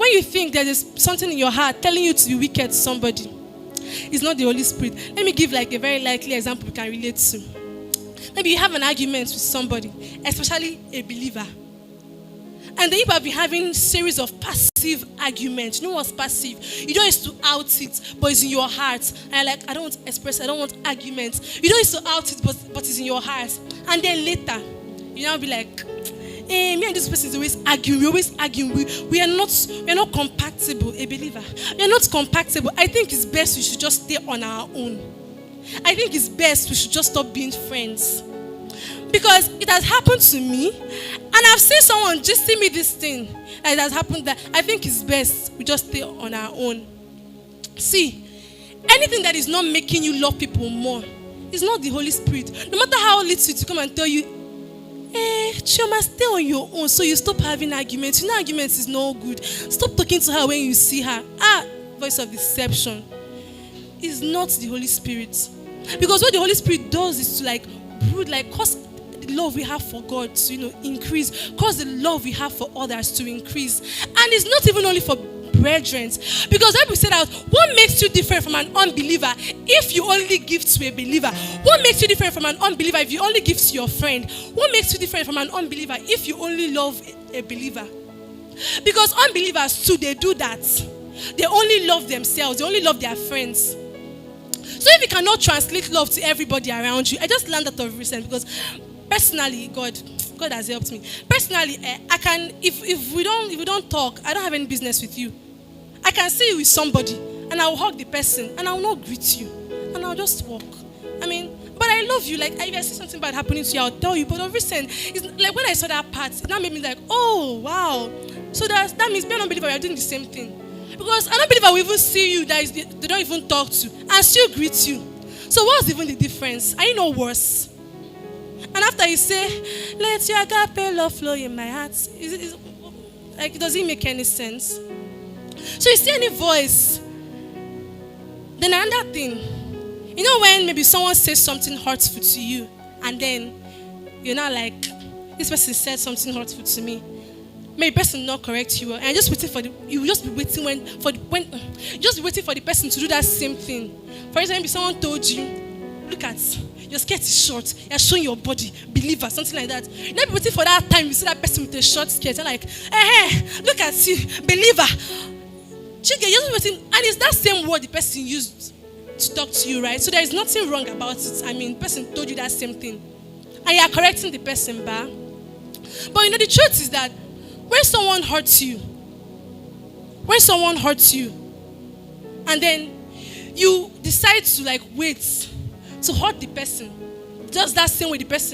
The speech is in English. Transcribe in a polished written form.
when you think there is something in your heart telling you to be wicked to somebody, it's not the Holy Spirit. Let me give like a very likely example you can relate to. Maybe you have an argument with somebody, especially a believer. And then you have been having series of passive arguments. You know what's passive? You don't used to out it, but it's in your heart. And you're like, I don't want to express, I don't want arguments. You don't used to out it, but it's in your heart. And then later, you now be like, hey, me and this person is always arguing. We always arguing. We are not compatible, a believer. We are not compatible. I think it's best we should just stay on our own. I think it's best we should just stop being friends. Because it has happened to me, and I've seen someone just see me this thing. And it has happened that I think it's best we just stay on our own. See, anything that is not making you love people more is not the Holy Spirit. No matter how little to come and tell you, Chioma, stay on your own so you stop having arguments. You know arguments is no good. Stop talking to her when you see her. Voice of deception. It's not the Holy Spirit. Because what the Holy Spirit does is to cause the love we have for God to, increase. Cause the love we have for others to increase. And it's not even only for brethren. Because the Bible said that what makes you different from an unbeliever if you only give to a believer? What makes you different from an unbeliever if you only give to your friend? What makes you different from an unbeliever if you only love a believer? Because unbelievers too, they do that. They only love themselves. They only love their friends. So if you cannot translate love to everybody around you, I just learned that of recent because personally, God has helped me. Personally, I can, if we don't talk, I don't have any business with you. I can see you with somebody and I'll hug the person and I'll not greet you and I'll just walk. But I love you. Like if I see something bad happening to you, I'll tell you. But of recent, it's like when I saw that part, it now made me like, oh wow. So that means me and unbeliever are doing the same thing. Because an unbeliever will even see you that they don't even talk to and still greet you. So what's even the difference? Are you no worse? And after he say, let your agape love flow in my heart. Does it make any sense? So you see any voice? Then another thing. You know when maybe someone says something hurtful to you and then you're not like, this person said something hurtful to me. Maybe the person not correct you, and just waiting you just be waiting for the person to do that same thing. For example, if someone told you, look at your skirt is short, you're showing your body, believer, something like that. You're not waiting for that time you see that person with a short skirt, you're like, hey, look at you, believer. You're just waiting, and it's that same word the person used to talk to you, right? So there is nothing wrong about it. The person told you that same thing, and you are correcting the person back. But the truth is that when someone hurts you, and then you decide to wait to hurt the person, just that same way the person